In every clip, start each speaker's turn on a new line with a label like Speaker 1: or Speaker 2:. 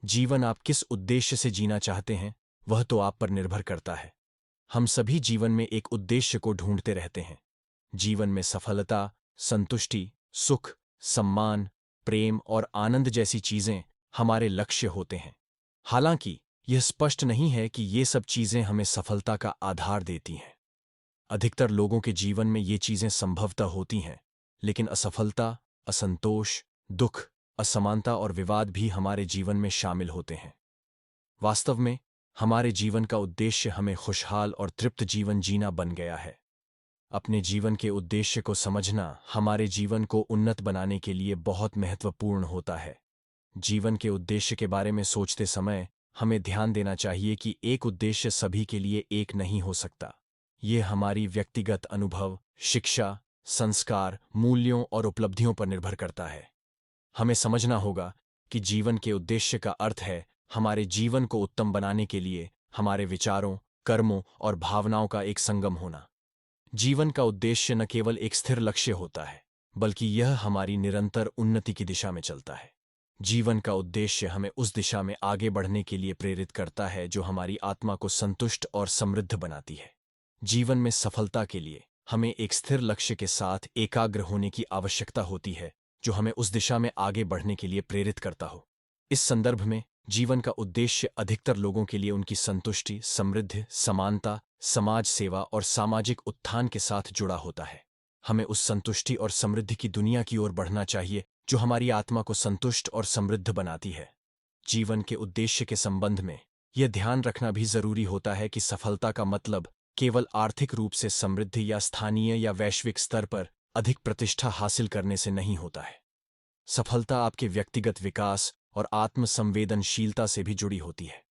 Speaker 1: जीवन आप किस उद्देश्य से जीना चाहते हैं, वह तो आप पर निर्भर करता है। हम सभी जीवन में एक उद्देश्य को ढूंढते रहते हैं। जीवन में सफलता, संतुष्टि, सुख, सम्मान, प्रेम और आनंद जैसी चीजें हमारे लक्ष्य होते हैं। हालांकि यह स्पष्ट नहीं है कि ये सब चीजें हमें सफलता का आधार देती हैं। अधिकतर लोगों के जीवन में ये चीजें संभवतः होती हैं, लेकिन असफलता, असंतोष, दुख, असमानता और विवाद भी हमारे जीवन में शामिल होते हैं। वास्तव में हमारे जीवन का उद्देश्य हमें खुशहाल और तृप्त जीवन जीना बन गया है। अपने जीवन के उद्देश्य को समझना हमारे जीवन को उन्नत बनाने के लिए बहुत महत्वपूर्ण होता है। जीवन के उद्देश्य के बारे में सोचते समय हमें ध्यान देना चाहिए कि एक उद्देश्य सभी के लिए एक नहीं हो सकता। ये हमारी व्यक्तिगत अनुभव, शिक्षा, संस्कार, मूल्यों और उपलब्धियों पर निर्भर करता है। हमें समझना होगा कि जीवन के उद्देश्य का अर्थ है हमारे जीवन को उत्तम बनाने के लिए हमारे विचारों, कर्मों और भावनाओं का एक संगम होना। जीवन का उद्देश्य न केवल एक स्थिर लक्ष्य होता है, बल्कि यह हमारी निरंतर उन्नति की दिशा में चलता है। जीवन का उद्देश्य हमें उस दिशा में आगे बढ़ने के लिए प्रेरित करता है जो हमारी आत्मा को संतुष्ट और समृद्ध बनाती है। जीवन में सफलता के लिए हमें एक स्थिर लक्ष्य के साथ एकाग्र होने की आवश्यकता होती है, जो हमें उस दिशा में आगे बढ़ने के लिए प्रेरित करता हो। इस संदर्भ में जीवन का उद्देश्य अधिकतर लोगों के लिए उनकी संतुष्टि, समृद्धि, समानता, समाज सेवा और सामाजिक उत्थान के साथ जुड़ा होता है। हमें उस संतुष्टि और समृद्धि की दुनिया की ओर बढ़ना चाहिए जो हमारी आत्मा को संतुष्ट और समृद्ध बनाती है। जीवन के उद्देश्य के संबंध में यह ध्यान रखना भी जरूरी होता है कि सफलता का मतलब केवल आर्थिक रूप से समृद्धि या स्थानीय या वैश्विक स्तर पर अधिक प्रतिष्ठा हासिल करने से नहीं होता है। सफलता आपके व्यक्तिगत विकास और आत्मसंवेदनशीलता से भी जुड़ी होती है।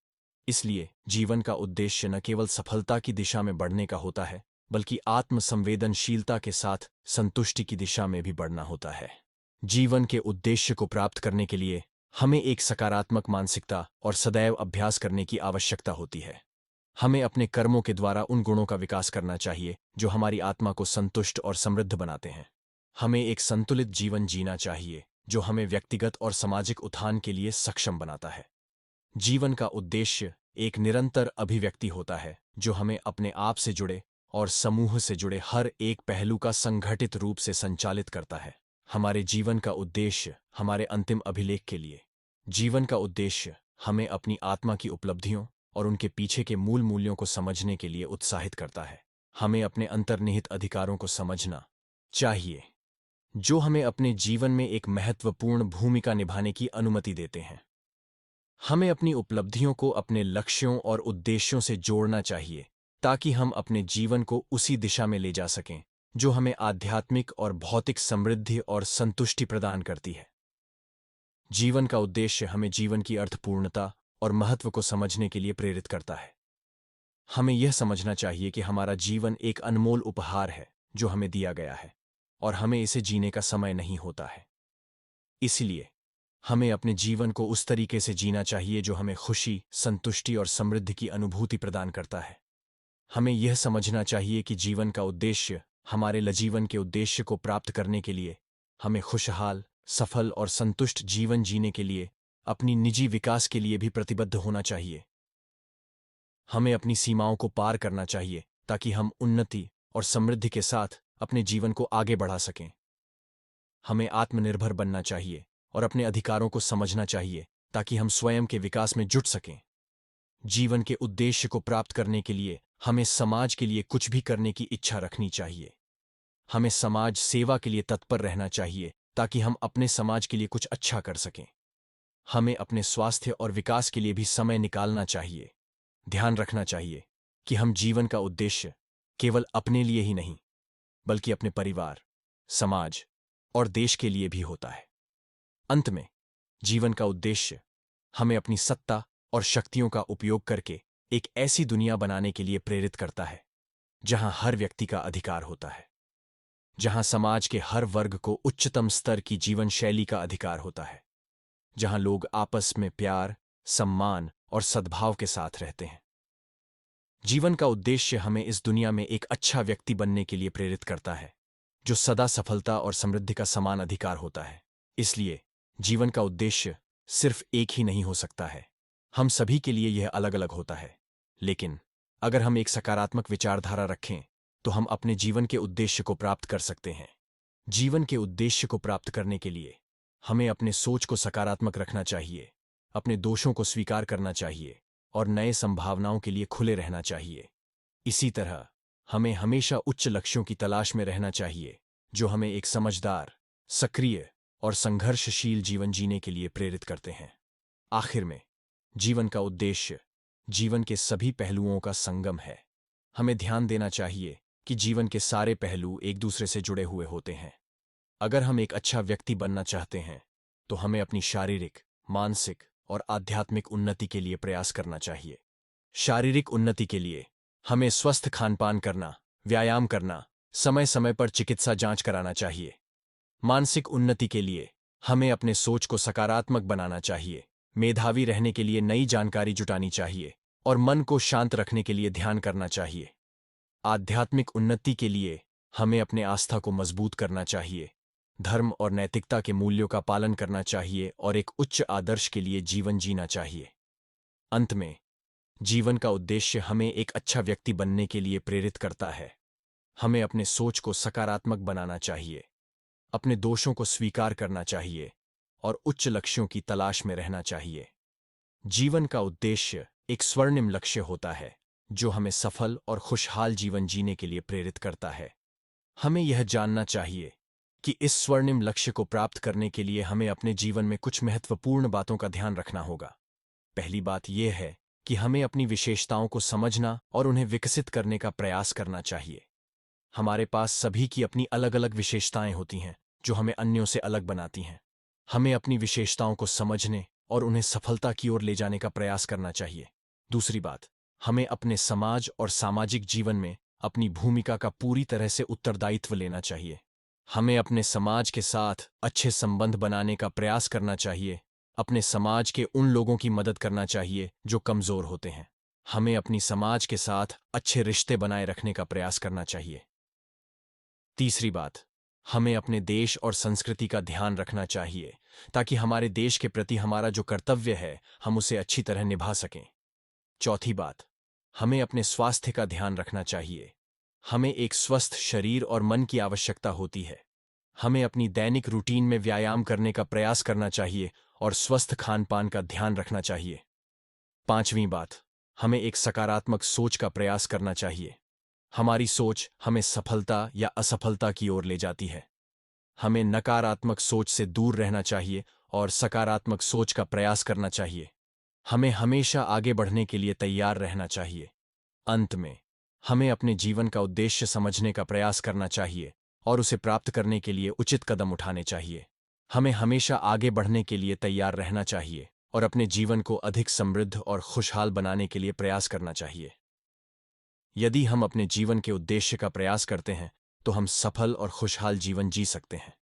Speaker 1: इसलिए जीवन का उद्देश्य न केवल सफलता की दिशा में बढ़ने का होता है, बल्कि आत्मसंवेदनशीलता के साथ संतुष्टि की दिशा में भी बढ़ना होता है। जीवन के उद्देश्य को प्राप्त करने के लिए हमें एक सकारात्मक मानसिकता और सदैव अभ्यास करने की आवश्यकता होती है। हमें अपने कर्मों के द्वारा उन गुणों का विकास करना चाहिए जो हमारी आत्मा को संतुष्ट और समृद्ध बनाते हैं। हमें एक संतुलित जीवन जीना चाहिए जो हमें व्यक्तिगत और सामाजिक उत्थान के लिए सक्षम बनाता है। जीवन का उद्देश्य एक निरंतर अभिव्यक्ति होता है जो हमें अपने आप से जुड़े और समूह से जुड़े हर एक पहलू का संगठित रूप से संचालित करता है। हमारे जीवन का उद्देश्य हमारे अंतिम अभिलेख के लिए। जीवन का उद्देश्य हमें अपनी आत्मा की उपलब्धियों और उनके पीछे के मूल मूल्यों को समझने के लिए उत्साहित करता है। हमें अपने अंतर्निहित अधिकारों को समझना चाहिए जो हमें अपने जीवन में एक महत्वपूर्ण भूमिका निभाने की अनुमति देते हैं। हमें अपनी उपलब्धियों को अपने लक्ष्यों और उद्देश्यों से जोड़ना चाहिए ताकि हम अपने जीवन को उसी दिशा में ले जा सकें जो हमें आध्यात्मिक और भौतिक समृद्धि और संतुष्टि प्रदान करती है। जीवन का उद्देश्य हमें जीवन की अर्थपूर्णता और महत्व को समझने के लिए प्रेरित करता है। हमें यह समझना चाहिए कि हमारा जीवन एक अनमोल उपहार है जो हमें दिया गया है और हमें इसे जीने का समय नहीं होता है। इसलिए हमें अपने जीवन को उस तरीके से जीना चाहिए जो हमें खुशी, संतुष्टि और समृद्धि की अनुभूति प्रदान करता है। हमें यह समझना चाहिए कि जीवन का उद्देश्य हमारे जीवन के उद्देश्य को प्राप्त करने के लिए हमें खुशहाल, सफल और संतुष्ट जीवन जीने के लिए अपनी निजी विकास के लिए भी प्रतिबद्ध होना चाहिए। हमें अपनी सीमाओं को पार करना चाहिए ताकि हम उन्नति और समृद्धि के साथ अपने जीवन को आगे बढ़ा सकें। हमें आत्मनिर्भर बनना चाहिए और अपने अधिकारों को समझना चाहिए ताकि हम स्वयं के विकास में जुट सकें। जीवन के उद्देश्य को प्राप्त करने के लिए हमें समाज के लिए कुछ भी करने की इच्छा रखनी चाहिए। हमें समाज सेवा के लिए तत्पर रहना चाहिए ताकि हम अपने समाज के लिए कुछ अच्छा कर सकें। हमें अपने स्वास्थ्य और विकास के लिए भी समय निकालना चाहिए। ध्यान रखना चाहिए कि हम जीवन का उद्देश्य केवल अपने लिए ही नहीं, बल्कि अपने परिवार, समाज और देश के लिए भी होता है। अंत में जीवन का उद्देश्य हमें अपनी सत्ता और शक्तियों का उपयोग करके एक ऐसी दुनिया बनाने के लिए प्रेरित करता है जहां हर व्यक्ति का अधिकार होता है, जहां समाज के हर वर्ग को उच्चतम स्तर की जीवन शैली का अधिकार होता है, जहां लोग आपस में प्यार, सम्मान और सद्भाव के साथ रहते हैं। जीवन का उद्देश्य हमें इस दुनिया में एक अच्छा व्यक्ति बनने के लिए प्रेरित करता है जो सदा सफलता और समृद्धि का समान अधिकार होता है। इसलिए जीवन का उद्देश्य सिर्फ एक ही नहीं हो सकता है। हम सभी के लिए यह अलग अलग होता है। लेकिन अगर हम एक सकारात्मक विचारधारा रखें तो हम अपने जीवन के उद्देश्य को प्राप्त कर सकते हैं। जीवन के उद्देश्य को प्राप्त करने के लिए हमें अपने सोच को सकारात्मक रखना चाहिए, अपने दोषों को स्वीकार करना चाहिए और नए संभावनाओं के लिए खुले रहना चाहिए। इसी तरह हमें हमेशा उच्च लक्ष्यों की तलाश में रहना चाहिए जो हमें एक समझदार, सक्रिय और संघर्षशील जीवन जीने के लिए प्रेरित करते हैं। आखिर में, जीवन का उद्देश्य जीवन के सभी पहलुओं का संगम है। हमें ध्यान देना चाहिए कि जीवन के सारे पहलू एक दूसरे से जुड़े हुए होते हैं। अगर हम एक अच्छा व्यक्ति बनना चाहते हैं तो हमें अपनी शारीरिक, मानसिक और आध्यात्मिक उन्नति के लिए प्रयास करना चाहिए। शारीरिक उन्नति के लिए हमें स्वस्थ खानपान करना, व्यायाम करना, समय समय पर चिकित्सा जांच कराना चाहिए। मानसिक उन्नति के लिए हमें अपने सोच को सकारात्मक बनाना चाहिए, मेधावी रहने के लिए नई जानकारी जुटानी चाहिए और मन को शांत रखने के लिए ध्यान करना चाहिए। आध्यात्मिक उन्नति के लिए हमें अपने आस्था को मजबूत करना चाहिए, धर्म और नैतिकता के मूल्यों का पालन करना चाहिए और एक उच्च आदर्श के लिए जीवन जीना चाहिए। अंत में, जीवन का उद्देश्य हमें एक अच्छा व्यक्ति बनने के लिए प्रेरित करता है। हमें अपने सोच को सकारात्मक बनाना चाहिए, अपने दोषों को स्वीकार करना चाहिए और उच्च लक्ष्यों की तलाश में रहना चाहिए। जीवन का उद्देश्य एक स्वर्णिम लक्ष्य होता है जो हमें सफल और खुशहाल जीवन जीने के लिए प्रेरित करता है। हमें यह जानना चाहिए कि इस स्वर्णिम लक्ष्य को प्राप्त करने के लिए हमें अपने जीवन में कुछ महत्वपूर्ण बातों का ध्यान रखना होगा। पहली बात यह है कि हमें अपनी विशेषताओं को समझना और उन्हें विकसित करने का प्रयास करना चाहिए। हमारे पास सभी की अपनी अलग अलग विशेषताएं होती हैं जो हमें अन्यों से अलग बनाती हैं। हमें अपनी विशेषताओं को समझने और उन्हें सफलता की ओर ले जाने का प्रयास करना चाहिए। दूसरी बात, हमें अपने समाज और सामाजिक जीवन में अपनी भूमिका का पूरी तरह से उत्तरदायित्व लेना चाहिए। हमें अपने समाज के साथ अच्छे संबंध बनाने का प्रयास करना चाहिए, अपने समाज के उन लोगों की मदद करना चाहिए जो कमजोर होते हैं। हमें अपनी समाज के साथ अच्छे रिश्ते बनाए रखने का प्रयास करना चाहिए। तीसरी बात, हमें अपने देश और संस्कृति का ध्यान रखना चाहिए ताकि हमारे देश के प्रति हमारा जो कर्तव्य है हम उसे अच्छी तरह निभा सकें। चौथी बात, हमें अपने स्वास्थ्य का ध्यान रखना चाहिए। हमें एक स्वस्थ शरीर और मन की आवश्यकता होती है। हमें अपनी दैनिक रूटीन में व्यायाम करने का प्रयास करना चाहिए और स्वस्थ खान-पान का ध्यान रखना चाहिए। पांचवीं बात, हमें एक सकारात्मक सोच का प्रयास करना चाहिए। हमारी सोच हमें सफलता या असफलता की ओर ले जाती है। हमें नकारात्मक सोच से दूर रहना चाहिए और सकारात्मक सोच का प्रयास करना चाहिए। हमें हमेशा आगे बढ़ने के लिए तैयार रहना चाहिए। अंत में, हमें अपने जीवन का उद्देश्य समझने का प्रयास करना चाहिए और उसे प्राप्त करने के लिए उचित कदम उठाने चाहिए। हमें हमेशा आगे बढ़ने के लिए तैयार रहना चाहिए और अपने जीवन को अधिक समृद्ध और खुशहाल बनाने के लिए प्रयास करना चाहिए। यदि हम अपने जीवन के उद्देश्य का प्रयास करते हैं तो हम सफल और खुशहाल जीवन जी सकते हैं।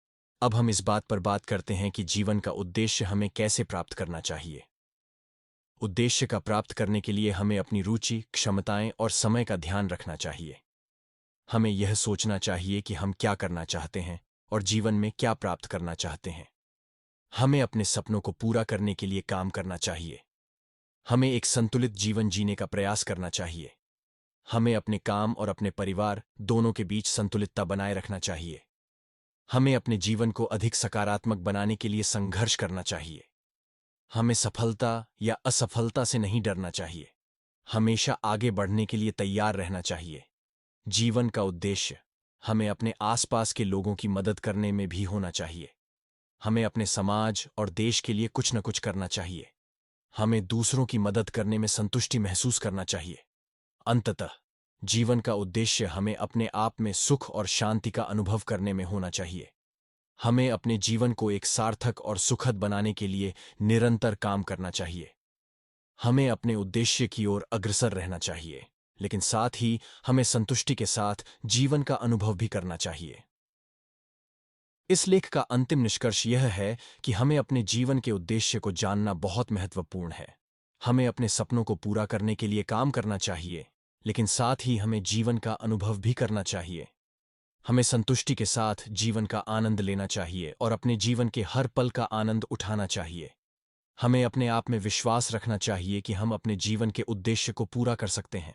Speaker 1: अब हम इस बात पर बात करते हैं कि जीवन का उद्देश्य हमें कैसे प्राप्त करना चाहिए। उद्देश्य का प्राप्त करने के लिए हमें अपनी रुचि, क्षमताएं और समय का ध्यान रखना चाहिए। हमें यह सोचना चाहिए कि हम क्या करना चाहते हैं और जीवन में क्या प्राप्त करना चाहते हैं। हमें अपने सपनों को पूरा करने के लिए काम करना चाहिए। हमें एक संतुलित जीवन जीने का प्रयास करना चाहिए। हमें अपने काम और अपने परिवार दोनों के बीच संतुलितता बनाए रखना चाहिए। हमें अपने जीवन को अधिक सकारात्मक बनाने के लिए संघर्ष करना चाहिए। हमें सफलता या असफलता से नहीं डरना चाहिए, हमेशा आगे बढ़ने के लिए तैयार रहना चाहिए। जीवन का उद्देश्य हमें अपने आसपास के लोगों की मदद करने में भी होना चाहिए। हमें अपने समाज और देश के लिए कुछ न कुछ करना चाहिए। हमें दूसरों की मदद करने में संतुष्टि महसूस करना चाहिए। अंततः, जीवन का उद्देश्य हमें अपने आप में सुख और शांति का अनुभव करने में होना चाहिए। हमें अपने जीवन को एक सार्थक और सुखद बनाने के लिए निरंतर काम करना चाहिए। हमें अपने उद्देश्य की ओर अग्रसर रहना चाहिए, लेकिन साथ ही हमें संतुष्टि के साथ जीवन का अनुभव भी करना चाहिए। इस लेख का अंतिम निष्कर्ष यह है कि हमें अपने जीवन के उद्देश्य को जानना बहुत महत्वपूर्ण है। हमें अपने सपनों को पूरा करने के लिए काम करना चाहिए, लेकिन साथ ही हमें जीवन का अनुभव भी करना चाहिए। हमें संतुष्टि के साथ जीवन का आनंद लेना चाहिए और अपने जीवन के हर पल का आनंद उठाना चाहिए। हमें अपने आप में विश्वास रखना चाहिए कि हम अपने जीवन के उद्देश्य को पूरा कर सकते हैं।